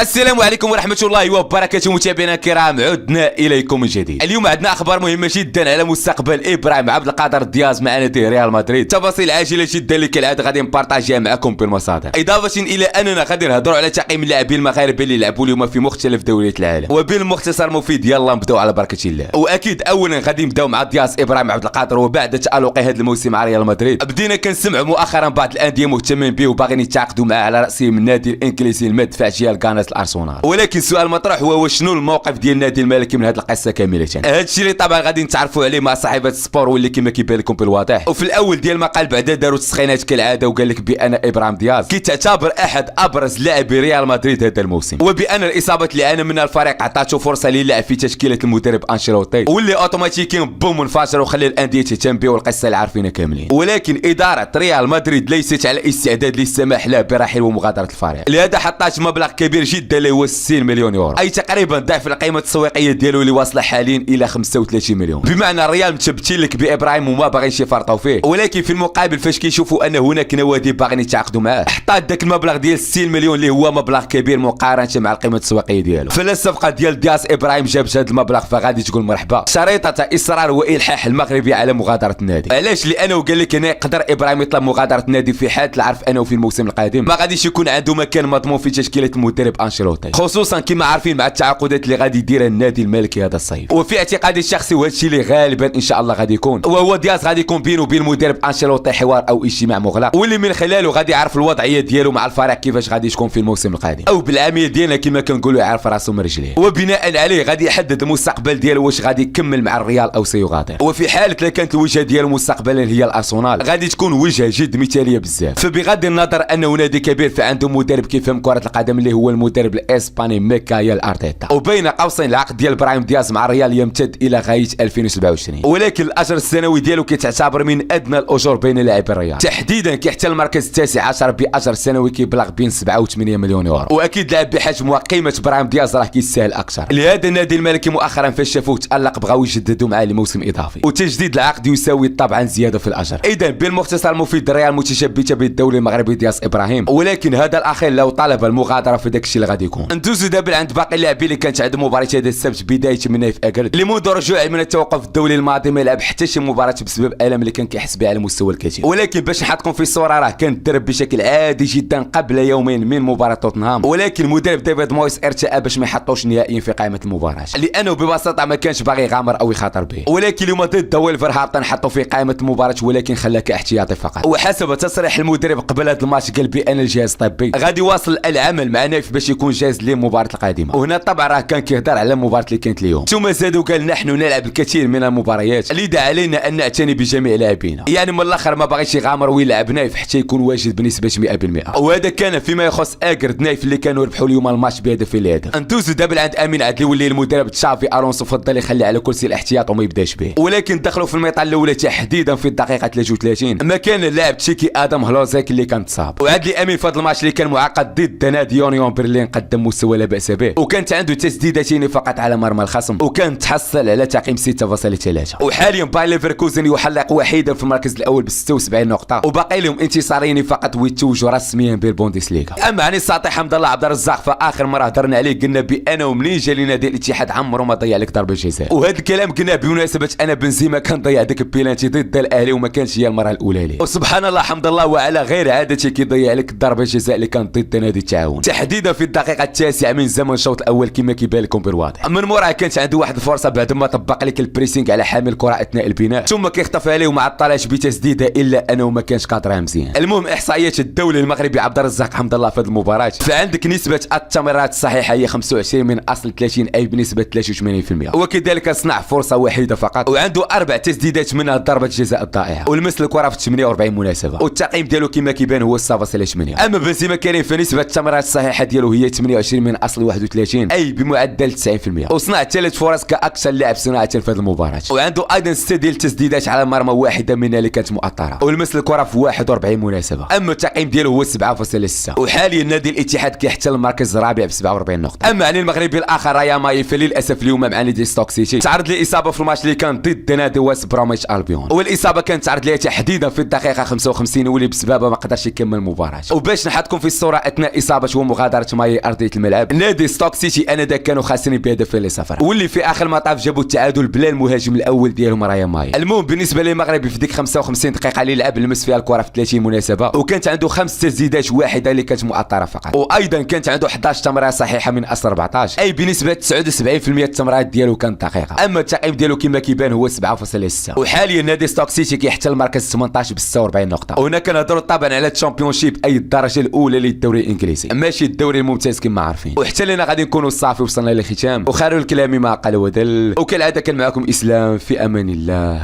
السلام عليكم ورحمة الله وبركاته متابعينا الكرام، عدنا إليكم من جديد. اليوم عندنا أخبار مهمة جدا على مستقبل إبراهيم عبد القادر دياز مع نادي ريال مدريد. تفاصيل عاجلة جدا اللي كالعادة غادي نبارطاجيها معكم بالمصادر، إضافة إلى أننا غادي نهضروا على تقييم اللاعبين المغاربة اللي لعبوا اليوم في مختلف دوريات العالم. وبالمختصر مفيد يلا نبداو على بركة الله. وأكيد أولا غادي نبداو مع دياز إبراهيم عبد القادر. وبعد تألق هذا الموسم مع ريال مدريد بدينا كنسمع مؤخرا بعض الأندية مهتمين به وباغيين يتعاقدوا معاه، على رأسهم النادي الإنجليزي المدفع ديال غاناس الأرسنال. ولكن السؤال مطروح هو شنو الموقف ديال النادي الملكي من هذه القصه كامله؟ هذا الشيء اللي طبعا غادي نتعرفوا عليه مع صاحبه السبور واللي كما كيبان لكم بالواضح. وفي الاول ديال المقال بعدا داروا التسخينات كالعاده وقال لك بان ابراهيم دياز كيتعتبر احد ابرز لاعبي ريال مدريد هذا الموسم، وبان الاصابه اللي عانى منها الفريق عطاته فرصه ليلعب في تشكيله المدرب انشيلوتي، واللي اوتوماتيكيا بوم انفجر وخلى الانديه تهتم به، والقصه اللي عارفينها كاملين. ولكن اداره ريال مدريد ليست على استعداد للسماح له برحيل ومغادره الفريق، لهذا حطات مبلغ كبير جدا اللي هو 60 مليون يورو، اي تقريبا ضعف القيمه التسويقيه ديالو اللي واصله حاليا الى 35 مليون. بمعنى الريال متثبتين لك بابراهيم وما باغينش يفرطوا فيه، ولكن في المقابل فاش كيشوفوا ان هناك نوادي باغيين يتعاقدوا معاه حطات ذاك المبلغ ديال 60 مليون اللي هو مبلغ كبير مقارنه مع القيمه التسويقيه ديالو. فلا الصفقه ديال دياز ابراهيم جابت هذا المبلغ فغادي تقول مرحبا، شريطه اصرار والحاح المغربي على مغادره النادي. علاش؟ لانه قال لك هنا يقدر ابراهيم يطلب مغادره النادي في حال العرف انه في الموسم القادم ما غاديش يكون عنده مكان مضمون في تشكيله المدرب انشيلوتي، خصوصا كما عارفين مع التعاقدات اللي غادي يديرها النادي الملكي هذا الصيف. وفي اعتقادي الشخصي وهذا الشيء اللي غالبا ان شاء الله غادي يكون، وهو دياز غادي يكون بينه وبين المدرب انشيلوتي حوار او اجتماع مغلق، واللي من خلاله غادي يعرف الوضعيه ديالو مع الفريق كيفاش غادي تكون في الموسم القادم، او بالعاميه ديالنا كما كنقولوا يعرف راسو من رجليه، وبناء عليه غادي يحدد المستقبل ديالو واش غادي يكمل مع الريال او سيغادر. وفي حاله لا كانت الوجهه ديالو مستقبلا هي الارسنال غادي تكون وجهه جد مثاليه بزاف. فبغض النظر انه نادي كبير فعنده مدرب كيفهم كره القدم اللي هو المدرب الاسباني ميكايل ارتيتا، وبين قوسين العقد ديال ابراهيم دياز مع الريال يمتد الى غايه 2027، ولكن الاجر السنوي ديالو كيتعتبر من ادنى الاجور بين لاعبي الريال، تحديدا كيحتل المركز التاسع عشر باجر سنوي كيبلغ بين 7 و8 مليون يورو. واكيد لاعب بحجم وقيمه ابراهيم دياز راه كيستاهل اكثر، لهذا النادي الملكي مؤخرا فاش شافوه تالق بغاو يجددوا معاه لموسم اضافي، وتجديد العقد يساوي طبعا زياده في الاجر. اذا بالمختصر مفيد الريال متشبته بالدوري المغربي دياز ابراهيم، ولكن هذا الاخير لو طلب المغادره في داك الشيء اللي غادي يكون. ندوزو دابا عند باقي اللاعبين اللي كانت عندهم مباراه هذا السبت بدايه من نايف اكرد، اللي منذ رجوعه من التوقف الدولي الماضي ما لعب حتى شي مباراه بسبب الم اللي كان كيحس بها على مستوى الكتف. ولكن باش نحطكم في الصوره راه كان الدرب بشكل عادي جدا قبل يومين من مباراه توتنهام، ولكن المدرب ديفيد مويس ارتأى باش ما يحطوش نهائيا في قائمه المباراه لانه ببساطه ما كانش باغي يغامر او يخاطر به. ولكن اليوم ضد ويلفرهامبتون حطوا في قائمه المباراه ولكن خلاه كاحتياطي فقط. وحسب تصريح المدرب قبل هذا الماتش قال بان الجهاز الطبي غادي يواصل العمل مع نايف باش يكون جاهز للمباراه القادمه. وهنا طبعا راه كان كيهضر على المباراه اللي كانت اليوم، ثم زادوا قال نحن نلعب الكثير من المباريات لذا علينا ان نعتني بجميع لاعبينا، يعني من الاخر ما باغيش يغامر ويلعب نايف حتى يكون واجد بنسبه 100%. وهذا كان فيما يخص اكرد نايف اللي كانوا ربحوا اليوم الماتش بهدف الهدف. ندوزو دابا عند امين عدلي واللي المدرب تشافي الونسو فضل يخلي على كرسي الاحتياط وما يبداش به، ولكن دخلوا في الميطه الاولى تحديدا في الدقيقه 33 مكان اللاعب تشيكي ادم هلوزيك اللي كان تصاب. وعدلي امين في هذا الماتش اللي كان معقد ضد نادي يونيون برلين قدم مستوى لا باس به، وكانت عنده تسديدتين فقط على مرمى الخصم، وكان تحصل على تقييم 6.3. وحاليا باير ليفركوزن يحلق وحيدا في المركز الاول ب 76 نقطه، وباقي لهم انتصارين فقط ويتوجوا رسميا بالبوندسليغا. اما عن الساطي حمد الله عبد الرزاق فاخر مره هضرنا عليه قلنا بانه منين جا لنادي الاتحاد عمره ما ضيع لك ضربه جزاء، وهذا الكلام قلنا بمناسبه انا بنزيما كان ضيع داك البيلانتي ضد الاهلي وما كانش هي المره الاولى ليه، وسبحان الله حمد الله وعلى غير عادته كيضيع لك ضربه جزاء اللي كانت ضد نادي التعاون تحديدا في الدقيقه التاسعه من زمن الشوط الاول كما كيبان لكم بالواضح. من موراها كانت عنده واحد الفرصه بعد ما طبق لك البريسينغ على حامل الكره اثناء البناء ثم كيخطف عليه وما عطالاش بتسديده الا انه ما كانش قادرها مزيان. المهم احصائيات الدولي المغربي عبد الرزاق حمد الله في هذه المباراه، فعندك نسبه التمريرات الصحيحه هي 25 من اصل 30 اي بنسبه 83%، وكذلك صنع فرصه واحده فقط، وعنده 4 تسديدات منها ضربه جزاء الضائعه، ولمس الكره في 48 مناسبه، والتقييم ديالو كما كيبان هو 7.8. اما بنزيما كريم فنسبه التمريرات الصحيحه ديالو هي 28 من اصل 31 اي بمعدل 90%، وصنع 3 فرص كاكثر لاعب صناعه في هذه المباراه، وعنده ايضا 6 ديال التسديدات على مرمى واحده منها اللي كانت مؤطره، ولمس الكره في 41 مناسبه. اما التقييم ديالو هو 7.6، وحاليا نادي الاتحاد كيحتل المركز الرابع ب 47 نقطه. اما عن المغربي الاخر رايا ماي فللاسف اليوم مع نادي ستوك سيتي تعرض لاصابه في الماتش اللي كان ضد نادي ويست بروميتش البيون، والاصابه كانت تعرض لها تحديدا في الدقيقه 55 واللي بسببها ما قدرش يكمل المباراه. وباش نحطكم في الصوره اثناء اصابته ومغادره ماي راهي ارضيه الملعب. نادي ستوك سيتي انذاك كانوا خاسرين بهدفين لصفر، واللي في اخر المطاف جابوا التعادل بلا المهاجم الاول ديالهم رايان ماير. المهم بالنسبه للمغربي في ديك 55 دقيقه اللي لعب لمس فيها الكره في 30 مناسبه، وكانت عنده 5 تسديدات واحده اللي كانت مؤطره فقط، وايضا كانت عنده 11 تمريره صحيحه من اصل 14، اي بنسبه 79% التمريرات ديالو كانت دقيقه. اما التقييم ديالو كما كيبان هو 7.6. وحاليا نادي ستوك سيتي كيحتل المركز 18 ب 46 نقطه. وهنا كنهضروا طبعا على الشامبيونشيب اي الدرجه الاولى للدوري الانجليزي، ماشي الدوري الممتاز كما عارفين. وحتى لنا غادي نكونوا صافي وصلنا للختام، وخير الكلام ما قال ودل، وكالعاده كان معكم اسلام، في امان الله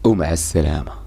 ومع السلامه.